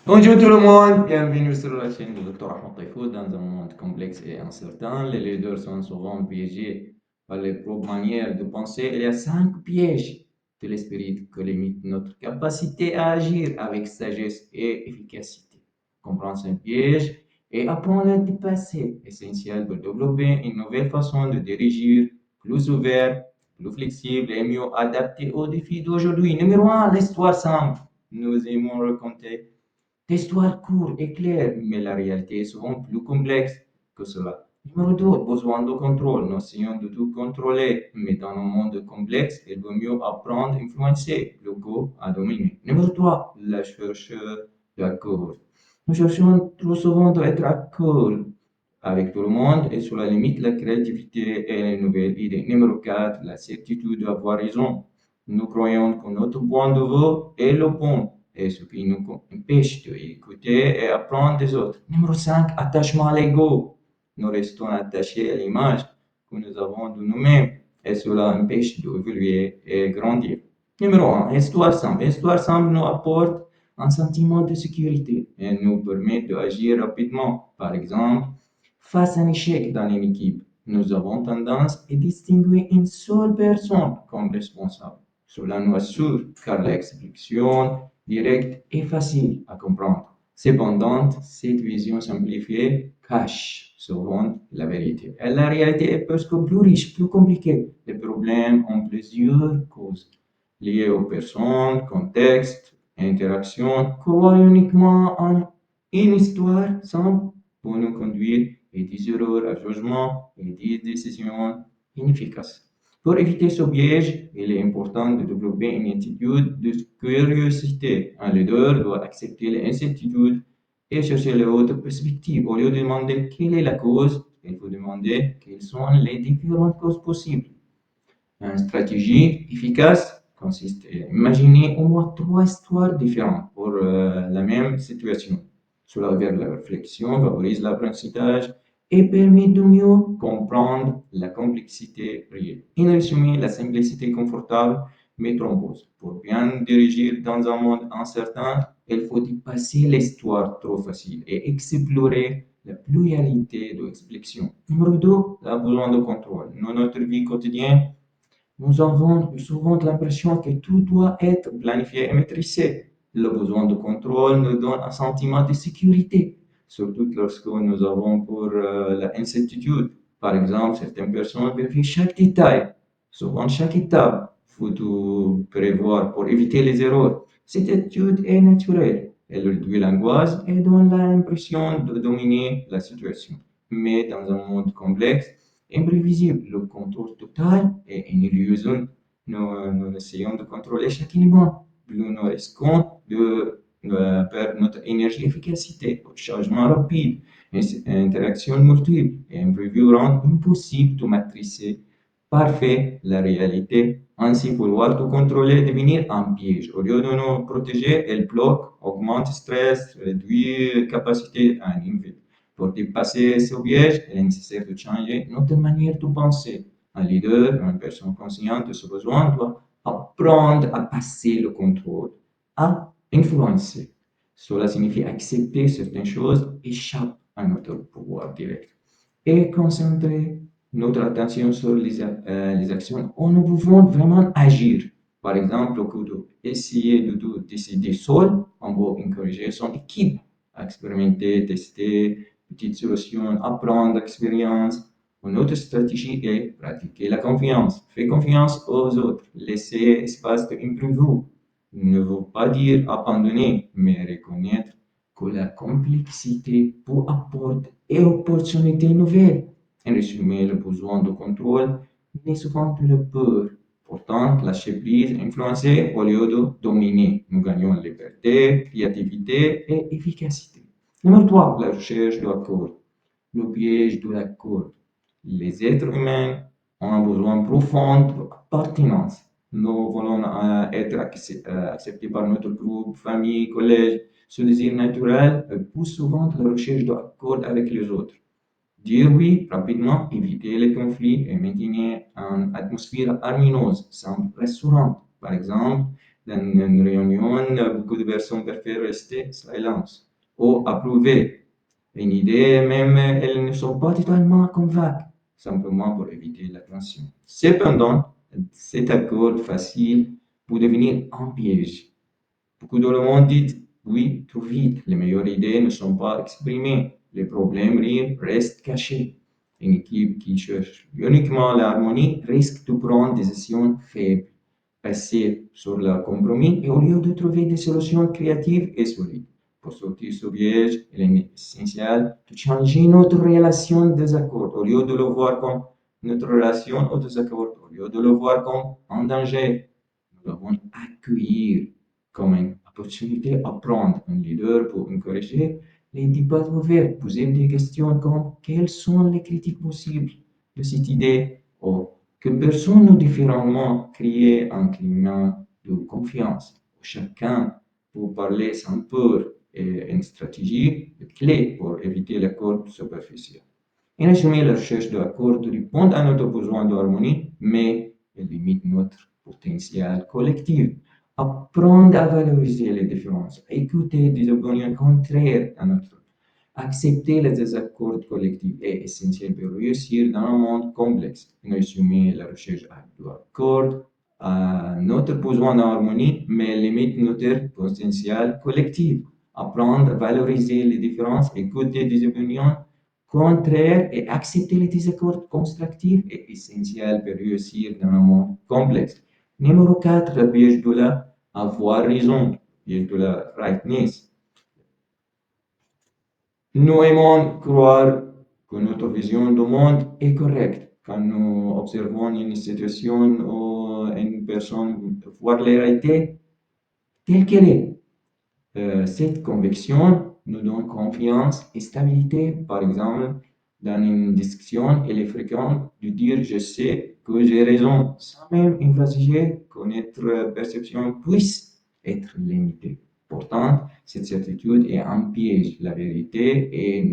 Bonjour tout le monde, bienvenue sur la chaîne de Dr. Ahmed Taifoud. Dans un monde complexe et incertain, les leaders sont souvent piégés par les propres manières de penser. Il y a 5 pièges de l'esprit qui limitent notre capacité à agir avec sagesse et efficacité. Comprendre ces pièges et apprendre à les dépasser, essentiel pour développer une nouvelle façon de diriger, plus ouverte, plus flexible et mieux adaptée aux défis d'aujourd'hui. Numéro un, l'histoire simple. Nous aimons raconter l'histoire courte et claire, mais la réalité est souvent plus complexe que cela. Numéro 2, besoin de contrôle. Nous essayons de tout contrôler, mais dans un monde complexe, il vaut mieux apprendre, influencer, le go à dominer. Numéro 3, la recherche d'accord. Nous cherchons trop souvent d'être d'accord avec tout le monde et sur la limite, la créativité et les nouvelles idées. Numéro 4, la certitude d'avoir raison. Nous croyons que notre point de vue est le bon et ce qui nous empêche d'écouter et apprendre des autres. Numéro 5, attachement à l'ego. Nous restons attachés à l'image que nous avons de nous-mêmes et cela empêche d'évoluer et grandir. Numéro 1, histoire simple. Histoire simple nous apporte un sentiment de sécurité et nous permet d'agir rapidement. Par exemple, face à un échec dans une équipe, nous avons tendance à distinguer une seule personne comme responsable. Cela nous assure car l'explication directe est facile à comprendre. Cependant, cette vision simplifiée cache souvent la vérité. Et la réalité est presque plus riche, plus compliquée. Les problèmes ont plusieurs causes liées aux personnes, contextes, interactions. Croire uniquement en une histoire simple pour nous conduire à des erreurs à jugement et des décisions inefficaces. Pour éviter ce piège, il est important de développer une attitude de curiosité. Un leader doit accepter l'incertitude et chercher les autres perspectives. Au lieu de demander quelle est la cause, il faut demander quelles sont les différentes causes possibles. Une stratégie efficace consiste à imaginer au moins 3 histoires différentes pour la même situation. Cela vers la réflexion, favorise l'apprentissage et permet de mieux comprendre la complexité réelle. En résumé, la simplicité confortable met en pause. Pour bien diriger dans un monde incertain, il faut dépasser l'histoire trop facile et explorer la pluralité d'explications. Numéro 2, la besoin de contrôle. Dans notre vie quotidienne, nous avons souvent l'impression que tout doit être planifié et maîtrisé. Le besoin de contrôle nous donne un sentiment de sécurité, surtout lorsque nous avons pour l'incertitude. Par exemple, certaines personnes vérifient chaque détail, souvent chaque étape. Il faut tout prévoir pour éviter les erreurs. Cette attitude est naturelle. Elle réduit l'angoisse et donne l'impression de dominer la situation. Mais dans un monde complexe, imprévisible, le contrôle total est une illusion. Nous essayons de contrôler chaque élément. Plus nous risquons de perdre notre énergie et efficacité. Changement rapide, interaction multiple et imprévu rendent impossible de maîtriser parfait la réalité. Ainsi, vouloir tout contrôler devenir un piège. Au lieu de nous protéger, elle bloque, augmente le stress, réduit la capacité à innover. Pour dépasser ce piège, il est nécessaire de changer notre manière de penser. Un leader, une personne consciente de ce besoin, doit apprendre à passer le contrôle, à influencer. Cela signifie accepter certaines choses échappent à notre pouvoir direct et concentrer notre attention sur les actions où nous pouvons vraiment agir. Par exemple, au lieu d'essayer de tout décider seul, on va encourager son équipe à expérimenter, tester, petites solutions, apprendre l'expérience. Une autre stratégie est pratiquer la confiance. Fais confiance aux autres. Laisser espace d'imprévu ne veut pas dire abandonner, mais reconnaître que la complexité peut apporter et opportunités nouvelles. En résumé, le besoin de contrôle n'est souvent que le peur. Pourtant, lâcher prise, influencer au lieu de dominer. Nous gagnons liberté, créativité et efficacité. Numéro 3, la recherche de l'accord. Le piège de l'accord. Les êtres humains ont un besoin profond d'appartenance. Nous voulons être acceptés par notre groupe, famille, collège. Ce désir naturel pousse souvent à la recherche d'accord avec les autres. Dire oui rapidement, éviter les conflits et maintenir une atmosphère harmonieuse semble rassurant. Par exemple, Dans une réunion, beaucoup de personnes préfèrent rester silence ou approuver une idée, même elles ne sont pas totalement convaincues, simplement pour éviter la tension. Cependant, cet accord facile peut devenir un piège. Beaucoup de monde dit oui trop vite. Les meilleures idées ne sont pas exprimées. Les problèmes restent cachés. Une équipe qui cherche uniquement l'harmonie risque de prendre des décisions faibles, passer sur le compromis et au lieu de trouver des solutions créatives et solides. Pour sortir de ce piège, il est essentiel de changer notre relation de désaccord. Au lieu de le voir comme notre relation au désaccord, au lieu de le voir comme un danger, nous devons accueillir comme une opportunité à prendre un leader pour encourager les débats ouverts, poser des questions comme quelles sont les critiques possibles de cette idée ou que personne nous différemment créer un climat de confiance où chacun peut parler sans peur et une stratégie clé pour éviter l'accord superficiel. En résumé, la recherche de l'accord répond à notre besoin d'harmonie, mais elle limite notre potentiel collectif. Apprendre à valoriser les différences, écouter des opinions contraires à notre, accepter les désaccords collectifs est essentiel pour réussir dans un monde complexe. En résumé, la recherche de l'accord à notre besoin d'harmonie, mais limite notre potentiel collectif. Apprendre à valoriser les différences, écouter des opinions contraire et accepter les désaccords constructifs est essentiel pour réussir dans un monde complexe. Numéro 4, le piège de la avoir raison, piège de la rightness. Nous aimons croire que notre vision du monde est correcte. Quand nous observons une situation ou une personne, voir la réalité telle qu'elle est. Cette conviction nous donne confiance et stabilité. Par exemple, dans une discussion, il est fréquent de dire je sais que j'ai raison, sans même envisager que notre perception puisse être limitée. Pourtant, cette certitude est un piège. La vérité est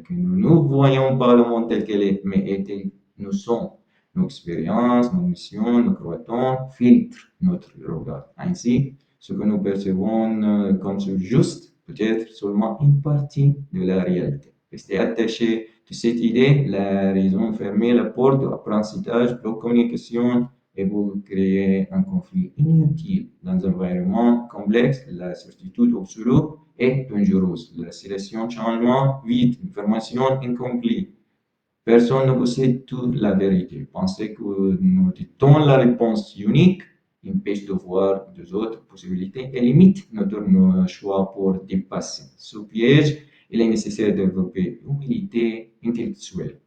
que nous ne voyons pas le monde tel qu'il est, mais tel que nous sommes. Nos expériences, nos missions, nos croyances filtrent notre regard. Ainsi, ce que nous percevons comme juste peut être seulement une partie de la réalité. Rester attaché de cette idée, la raison fermer la porte à l'apprentissage, la communication et vous créer un conflit inutile dans un environnement complexe. La certitude absolue est dangereuse. La sélection changement vite, information incomplète. Personne ne possède toute la vérité. Penser que nous détenons la réponse unique empêche de voir deux autres possibilités et limite notre choix pour dépasser ce piège. Il est nécessaire de développer une humilité intellectuelle.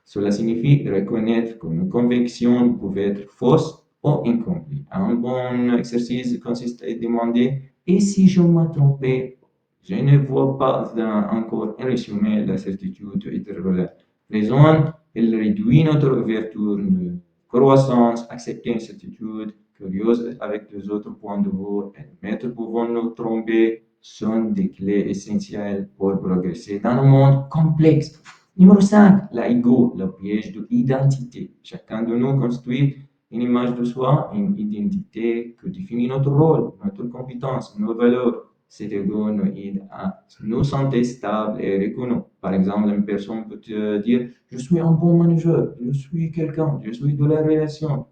Cela signifie reconnaître que nos convictions peuvent être fausses ou incomplètes. Un bon exercice consiste à demander et si je me trompé, je ne vois pas encore un résumé la certitude est raison, elle réduit notre ouverture de croissance, accepter une certitude curieuse avec les autres points de vue, admettre pouvons nous tromper sont des clés essentielles pour progresser dans un monde complexe. Numéro 5, l'ego, le piège de l'identité. Chacun de nous construit une image de soi, une identité que définit notre rôle, notre compétence, nos valeurs. Cet ego nous aide à nous sentir stables et reconnus. Par exemple, une personne peut te dire je suis un bon manager, je suis quelqu'un, je suis de la relation.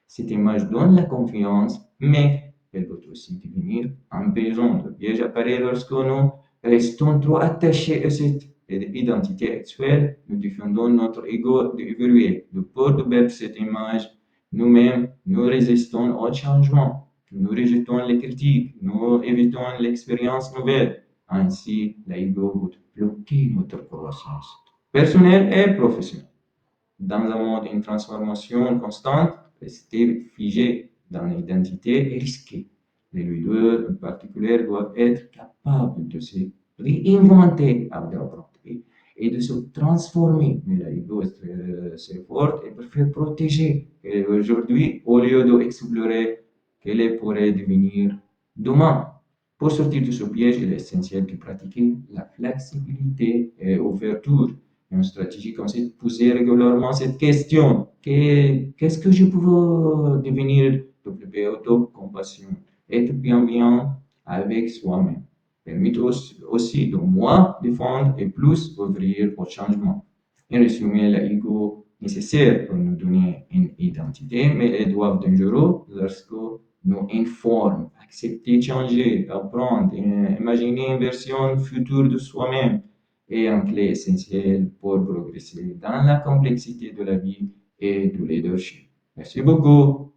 Cette image donne la confiance, mais elle peut aussi devenir un besoin. Le piège apparaît lorsque nous restons trop attachés à cette identité actuelle. Nous défendons notre ego d'évoluer. De peur de perdre cette image, nous-mêmes, nous résistons au changement. Nous rejetons les critiques, nous évitons l'expérience nouvelle. Ainsi, l'ego peut bloquer notre croissance personnelle et professionnelle. Dans un monde en transformation constante, rester figé dans l'identité est risqué. Les leaders en particulier doivent être capables de se réinventer avec leur et de se transformer. Mais l'ego est très fort et préfère protéger. Et aujourd'hui, au lieu d'explorer qu'elle pourrait devenir demain. Pour sortir de ce piège, il est essentiel de pratiquer la flexibilité et l'ouverture. Une stratégie consiste à poser régulièrement cette question. Qu'est-ce que je peux devenir? Développer autocompassion être bienveillant avec soi-même permet aussi de moins défendre et plus ouvrir au changement. En résumé, l'ego nécessaire pour nous donner une identité, mais elles doivent dangereux lorsque nous informent, accepter, changer, apprendre, imaginer une version future de soi-même est une clé essentielle pour progresser dans la complexité de la vie et du leadership. Merci beaucoup.